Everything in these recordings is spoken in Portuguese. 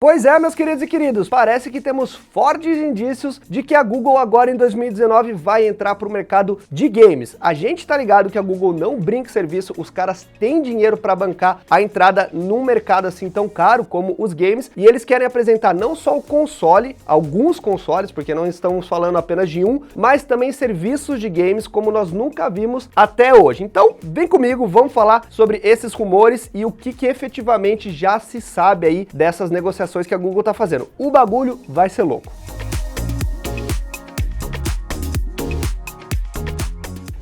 Pois é, meus queridos e queridos, parece que temos fortes indícios de que a Google agora em 2019 vai entrar para o mercado de games. A gente tá ligado que a Google não brinca serviço, os caras têm dinheiro para bancar a entrada num mercado assim tão caro como os games, e eles querem apresentar não só o console, alguns consoles, porque não estamos falando apenas de um, mas também serviços de games como nós nunca vimos até hoje. Então, vem comigo, vamos falar sobre esses rumores e o que efetivamente já se sabe aí dessas negociações que a Google tá fazendo. O bagulho vai ser louco.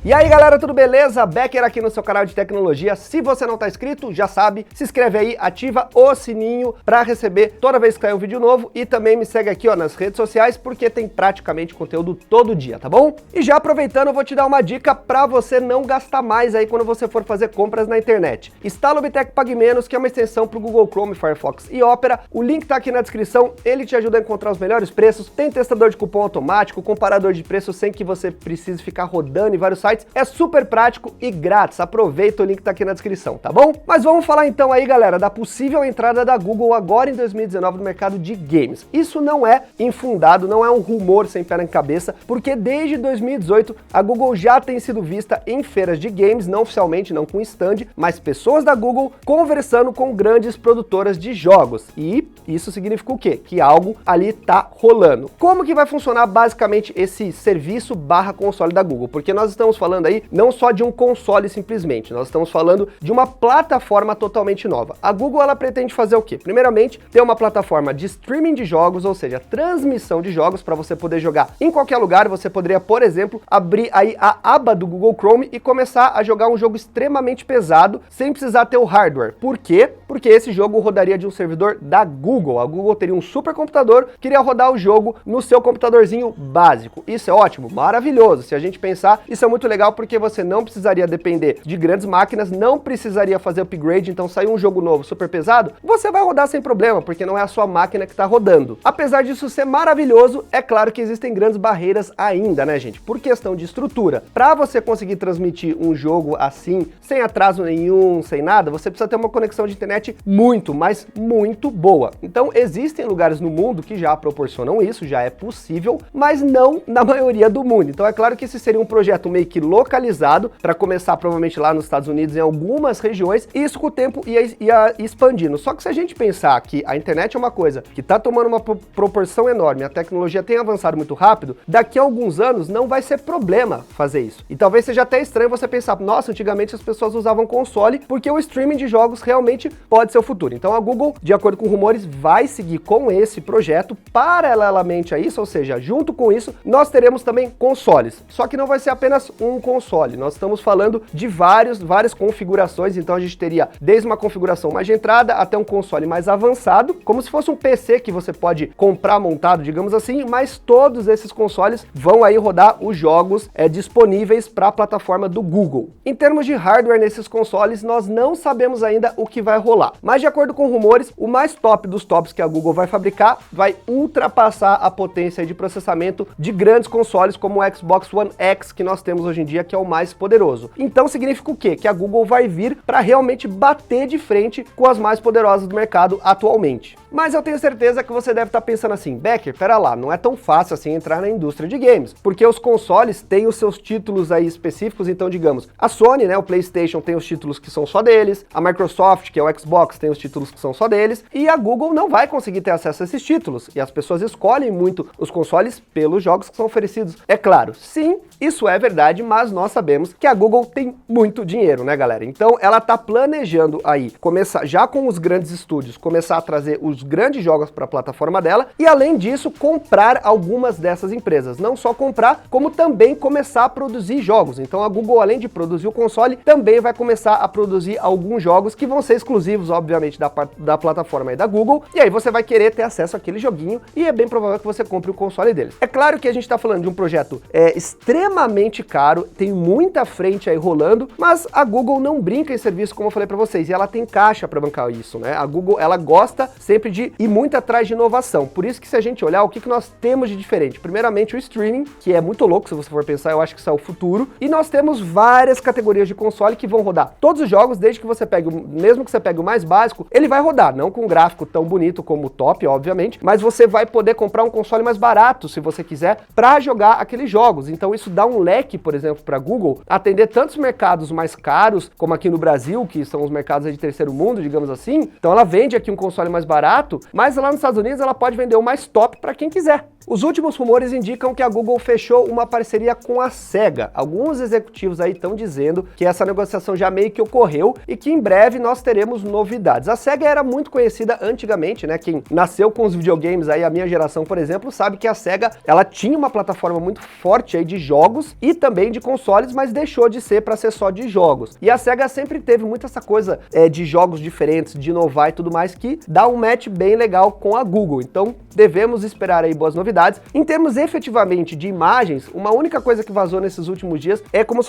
E aí galera, tudo beleza? Becker aqui no seu canal de tecnologia. Se você não tá inscrito, já sabe, se inscreve aí, ativa o sininho para receber toda vez que sair um vídeo novo e também me segue aqui ó, nas redes sociais porque tem praticamente conteúdo todo dia, tá bom? E já aproveitando, eu vou te dar uma dica para você não gastar mais aí quando você for fazer compras na internet. Instala o Bitec Pague Menos, que é uma extensão para o Google Chrome, Firefox e Opera. O link tá aqui na descrição, ele te ajuda a encontrar os melhores preços, tem testador de cupom automático, comparador de preços sem que você precise ficar rodando em vários sites. É super prático e grátis, aproveita, o link tá aqui na descrição, tá bom? Mas vamos falar então aí, galera, da possível entrada da Google agora em 2019 no mercado de games. Isso não é infundado, não é um rumor sem pé nem cabeça, porque desde 2018 a Google já tem sido vista em feiras de games, não oficialmente, não com stand, mas pessoas da Google conversando com grandes produtoras de jogos. E isso significa o quê? Que algo ali tá rolando. Como que vai funcionar basicamente esse serviço barra console da Google? Porque nós estamos falando aí não só de um console simplesmente, nós estamos falando de uma plataforma totalmente nova. A Google ela pretende fazer o quê? Primeiramente, ter uma plataforma de streaming de jogos, ou seja, transmissão de jogos para você poder jogar em qualquer lugar. Você poderia, por exemplo, abrir aí a aba do Google Chrome e começar a jogar um jogo extremamente pesado sem precisar ter o hardware. Por quê? Porque esse jogo rodaria de um servidor da Google. A Google teria um supercomputador que iria rodar o jogo no seu computadorzinho básico. Isso é ótimo, maravilhoso. Se a gente pensar, isso é muito legal porque você não precisaria depender de grandes máquinas, não precisaria fazer upgrade, então sair um jogo novo super pesado, você vai rodar sem problema, porque não é a sua máquina que está rodando. Apesar disso ser maravilhoso, é claro que existem grandes barreiras ainda, né, gente? Por questão de estrutura. Para você conseguir transmitir um jogo assim, sem atraso nenhum, sem nada, você precisa ter uma conexão de internet muito, mas muito boa. Então existem lugares no mundo que já proporcionam isso, já é possível, mas não na maioria do mundo. Então é claro que esse seria um projeto meio que localizado, para começar provavelmente lá nos Estados Unidos, em algumas regiões, e isso com o tempo ia expandindo. Só que se a gente pensar que a internet é uma coisa que está tomando uma proporção enorme, a tecnologia tem avançado muito rápido, daqui a alguns anos não vai ser problema fazer isso. E talvez seja até estranho você pensar, nossa, antigamente as pessoas usavam console, porque o streaming de jogos realmente pode ser o futuro. Então a Google, de acordo com rumores, vai seguir com esse projeto paralelamente a isso, ou seja, junto com isso, nós teremos também consoles. Só que não vai ser apenas um console, nós estamos falando de várias configurações, então a gente teria desde uma configuração mais de entrada até um console mais avançado, como se fosse um PC que você pode comprar montado, digamos assim, mas todos esses consoles vão aí rodar os jogos disponíveis para a plataforma do Google. Em termos de hardware nesses consoles, nós não sabemos ainda o que vai rolar, mas de acordo com rumores, o mais top dos tops que a Google vai fabricar vai ultrapassar a potência de processamento de grandes consoles como o Xbox One X que nós temos hoje em dia, que é o mais poderoso. Então significa o quê? Que a Google vai vir para realmente bater de frente com as mais poderosas do mercado atualmente. Mas eu tenho certeza que você deve estar pensando assim, Becker, pera lá, não é tão fácil assim entrar na indústria de games, porque os consoles têm os seus títulos aí específicos, então digamos, a Sony, né, o PlayStation tem os títulos que são só deles, a Microsoft, que é o Xbox, tem os títulos que são só deles, e a Google não vai conseguir ter acesso a esses títulos, e as pessoas escolhem muito os consoles pelos jogos que são oferecidos. É claro, sim, isso é verdade, mas nós sabemos que a Google tem muito dinheiro, né, galera? Então ela tá planejando aí começar, já com os grandes estúdios, começar a trazer os grandes jogos para a plataforma dela e além disso comprar algumas dessas empresas, não só comprar, como também começar a produzir jogos. Então a Google, além de produzir o console, também vai começar a produzir alguns jogos que vão ser exclusivos, obviamente, da plataforma aí da Google, e aí você vai querer ter acesso àquele joguinho e é bem provável que você compre o console deles. É claro que a gente está falando de um projeto extremamente caro, claro, tem muita frente aí rolando, mas a Google não brinca em serviço, como eu falei para vocês, e ela tem caixa para bancar isso, né? A Google, ela gosta sempre de ir muito atrás de inovação. Por isso que se a gente olhar o que nós temos de diferente, primeiramente o streaming, que é muito louco, se você for pensar, eu acho que isso é o futuro, e nós temos várias categorias de console que vão rodar todos os jogos, desde que você pegue, mesmo que você pegue o mais básico, ele vai rodar, não com um gráfico tão bonito como o top, obviamente, mas você vai poder comprar um console mais barato, se você quiser, para jogar aqueles jogos. Então isso dá um leque, por exemplo, para a Google atender tantos mercados mais caros, como aqui no Brasil, que são os mercados de terceiro mundo, digamos assim. Então ela vende aqui um console mais barato, mas lá nos Estados Unidos ela pode vender o mais top para quem quiser. Os últimos rumores indicam que a Google fechou uma parceria com a Sega. Alguns executivos aí estão dizendo que essa negociação já meio que ocorreu e que em breve nós teremos novidades. A Sega era muito conhecida antigamente, né? Quem nasceu com os videogames aí, a minha geração, por exemplo, sabe que a Sega, ela tinha uma plataforma muito forte aí de jogos e também de consoles, mas deixou de ser para ser só de jogos. E a Sega sempre teve muito essa coisa de jogos diferentes, de inovar e tudo mais, que dá um match bem legal com a Google. Então, devemos esperar aí boas novidades. Em termos efetivamente de imagens, uma única coisa que vazou nesses últimos dias é como se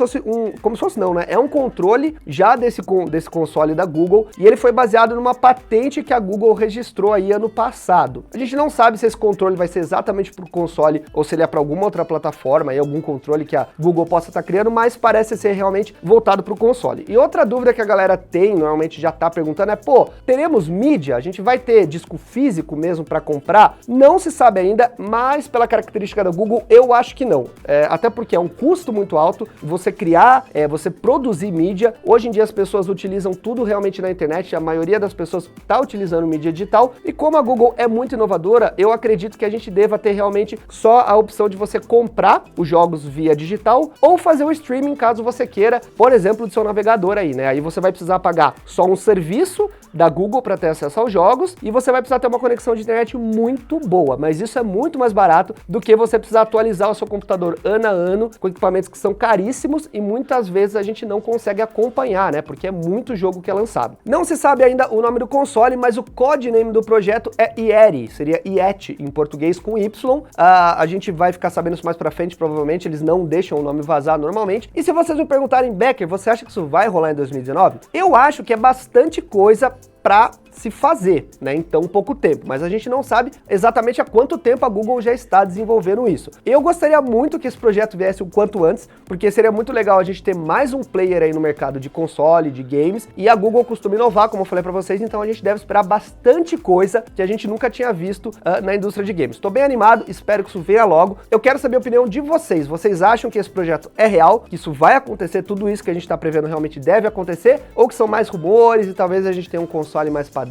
fosse não, né? É um controle já desse console da Google e ele foi baseado numa patente que a Google registrou aí ano passado. A gente não sabe se esse controle vai ser exatamente para o console ou se ele é para alguma outra plataforma, aí algum controle que a Google possa estar criando, mas parece ser realmente voltado para o console. E outra dúvida que a galera tem, normalmente já tá perguntando, é, pô, teremos mídia? A gente vai ter disco físico mesmo para comprar? Não se sabe ainda, mas pela característica da Google, eu acho que não. Até porque é um custo muito alto você criar, você produzir mídia. Hoje em dia as pessoas utilizam tudo realmente na internet, a maioria das pessoas está utilizando mídia digital, e como a Google é muito inovadora, eu acredito que a gente deva ter realmente só a opção de você comprar os jogos via digital ou fazer o streaming caso você queira, por exemplo, do seu navegador aí, né? Aí você vai precisar pagar só um serviço da Google para ter acesso aos jogos e você vai precisar ter uma conexão de internet muito boa, mas isso é muito mais barato do que você precisar atualizar o seu computador ano a ano com equipamentos que são caríssimos e muitas vezes a gente não consegue acompanhar, né? Porque é muito jogo que é lançado. Não se sabe ainda o nome do console, mas o codename do projeto é Yeti, seria Yeti em português com Y. A gente vai ficar sabendo isso mais pra frente, provavelmente eles não deixam o nome vazar normalmente. E se vocês me perguntarem, Becker, você acha que isso vai rolar em 2019? Eu acho que é bastante coisa para se fazer, né, em tão pouco tempo, mas a gente não sabe exatamente há quanto tempo a Google já está desenvolvendo isso. Eu gostaria muito que esse projeto viesse o quanto antes, porque seria muito legal a gente ter mais um player aí no mercado de console, de games, e a Google costuma inovar, como eu falei para vocês, então a gente deve esperar bastante coisa que a gente nunca tinha visto na indústria de games. Estou bem animado, espero que isso venha logo. Eu quero saber a opinião de vocês. Vocês acham que esse projeto é real, que isso vai acontecer, tudo isso que a gente está prevendo realmente deve acontecer, ou que são mais rumores e talvez a gente tenha um console mais padrão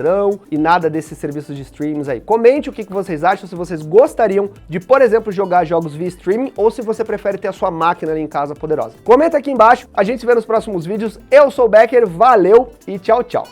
e nada desses serviços de streams aí? Comente o que vocês acham, se vocês gostariam de, por exemplo, jogar jogos via streaming ou se você prefere ter a sua máquina ali em casa poderosa. Comenta aqui embaixo, a gente se vê nos próximos vídeos. Eu sou o Becker, valeu e tchau, tchau.